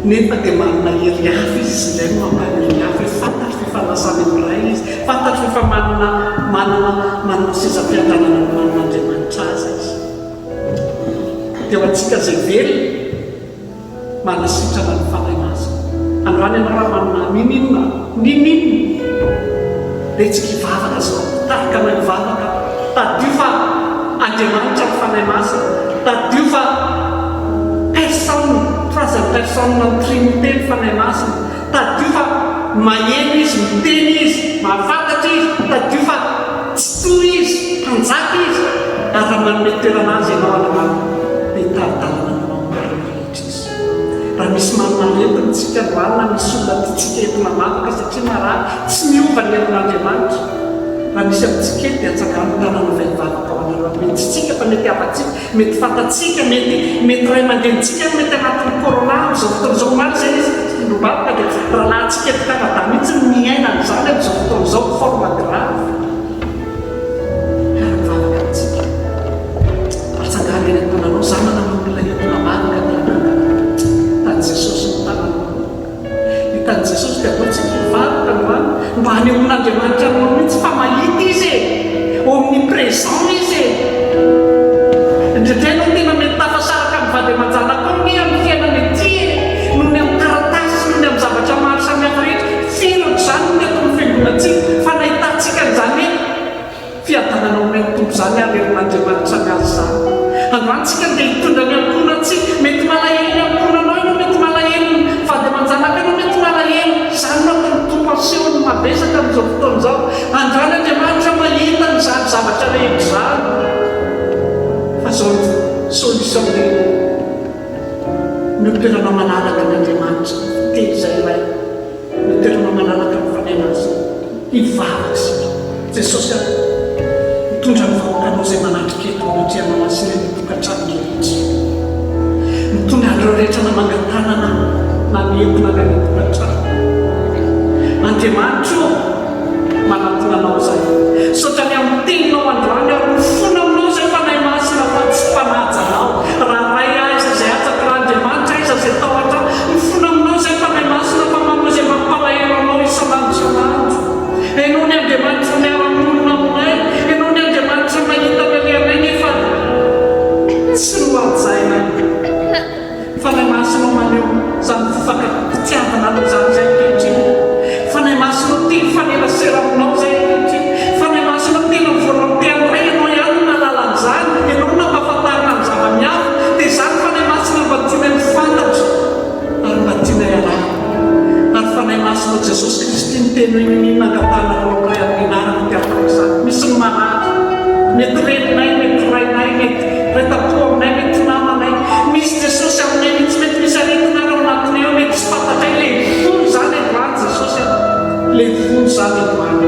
Nefa dia manana hery hafa izy izay no mampahery hafa hoe fantatry fifanasany amin'ray izy, fantatry efa manana seza fiandanana ny manan'Andriamanitra azy izy. Dia ho antsika izay velona manasitrana ny fanahy masina. Androany ianao raha manana ninina dia tsy hivavaka zao tarika na hivavaka. Tadio fa Andriamanitra ny fanahy masina, tadio fa troisième personne na trinité ny fanahy masina, tadio fa maheno izy, miteny izy, mahafantatra izy, tadio fa tsy toy izy, mpanjaka izy. Ary raha manome toerana azy ianao anamana dia taridalana anao amin'ny rehetra izy. raha misy mamanentintsika androany na misy olona titsika entina mavaka satria maraha tsy miova ny amin'Andriamanitra. Raha misy amintsika ety dia atsakany tanana vaivavaka ao anareo mety tsika fa mety afatsika mety fantatsika mety ray aman-drenitsika mety anatin'ny corona amin'izao fotoan'izao maro zay izy nobavaka dia raha lahantsika etikavada mihitsy ny miaina n'izany amin'izao fotoan'izao forme grave mivavaka amintsika. Atsangany eny antananao za manamolona entina mavaka tany Jesosy ny tananao hitan'i Jesosy dia ataontsika mivavaka noany mba hanehoan'Andriamanitra anao mihitsy fa mahita izy omnipresent izy indrindray anao tena mety tafasaraka mivady aman-janaka ao ny amin'ny fiainana ety noho ny amin'ny taratasy noho ny amin'ny zavatra maro samihafa rehetra firako zany no eto ny fiangonantsika fa nahitantsika an'izany fiadananao ny tompo zany arerin'Andriamanitra miazy zany. Androantsika dia hitondra ny amponantsika mety malahelo ny amponanao ianao mety malahelo vady aman-janaka ianao mety malahelo zany no atony tompo asehony mavesaka amin'izao fotoan'izao. Androany Andriamanitra mahita n'izany zavatra rehetra zany fa zao solution ny toerana manaraka n'Andriamanitra teny zay iray ny toerana manaraka ny fanenana hivavaka sika Jesosy mitondra ny vahoakanao zay manatrika eto anatrianao asy ny tokantrano rehetra mitondra andreo rehetra namangatanana na mientina na ny tokantrano. Andriamanitra manatona anao zay saotrany amin'ny teninao androany ary mifona aminao zay fanahy masina fa tsy mpanajanao raha ray aiza zay atsaka raha Andriamanitra aiza zay tahotra mifona aminao zay fanahy masina fa manao zay mampalahelo anao isanandro isanandro. Enao ny Andriamanitra miara-monina aminay enao ny Andriamanitra mahita meleanay nefa tsy noajainay fanahy masinao maneho zany fifankatiavana alo zany zay kehitriny fanahy masinao teny fanerasera aminao zay kehitriny fanahy masinao tena volontaire enao ihany nalalan'izany enao na mahafantarina ny zava-mihafa dia zany fanahy masina mba tianay mifantatra ary mba tianay alana ary fanahy masinao Jesosy Kristy ny teny hoe nangatana anao ray amin'narany tiatao izany misy ny manatra mety reninay mety rainay mety retapo aminay mety namanay misy Jesosy aminay mitsy mety misy aretinareo anatinay eo mety tsy fantatray le fony zany androany Jesosy le fony zany androany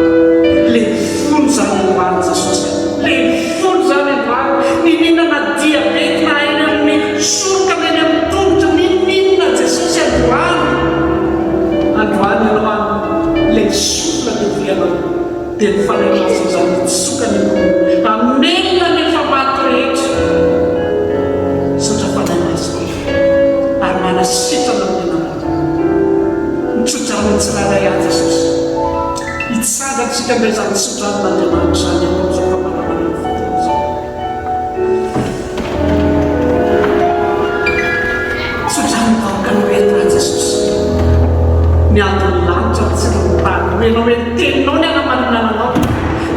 le fony zany androany Jesosy le fony zany androany nininana diabety na eny amin'ny soroka na eny amin'ny tongotra nininana Jesosy androany ianao le soka devianao dia ny fanahy masina zany soka ny amenona ny efa maty rehetra sotra fanahy masina ary manasitrana amin'nenana mitsodrano ny tsiraray azy Jesosy hitsangatsika indray zany tsodranon'Andriamanitra zany amin'izao famanamana ny fotoana zao tsodrano vahoakanao eto ra Jesosy ny androny lanitra tsika mitany hoenao hoe teninao ny anamaninananao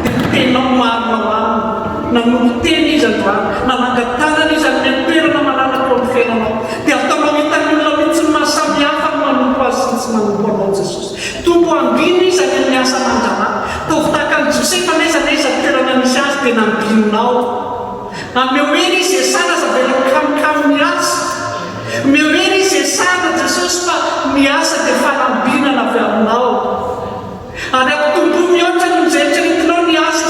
dia teninao marinao aminy nanompo teny izy androany nanangatanana izy amin'ny toerana malalaka eo amin'ny fiainanao dia ataonao hitany olona mihitsy ny mahasamihafa no manompo azy sy tsy manompo anao Jesosy. Tompo ambino izy any amin'ny asa aman-janaka tovy tahaka ny Josefa naiza toerana misy azy dia nambinonao amehoery izy esana zavela kamikamy miasa mehoery izy esana Jesosy fa miasa dia fanambinana avy aminao ary ampitombo mihoatra ny mijeritreretinao ny asa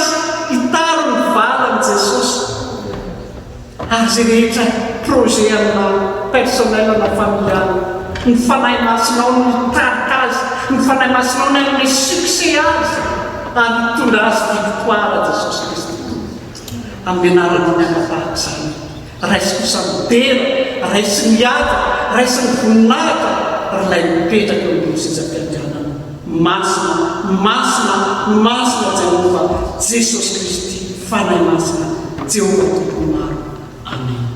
hitaro ny valany Jesosy ary zay rehetra projet amina personnel na familial ny fanahy masinao ny tarika azy ny fanahy masinao ny amin'ny succès azy ary mitondra azy victoire Jesosy Kristy ambenarana ny akatahaka zany raisy kosamidera raisy miady raisy ny voninahitra ary lay mipetraka eo amin'ny siza-pianganana masina Jehova Jesosy Kristy fanahy masina Jehova tompony maro. Amen.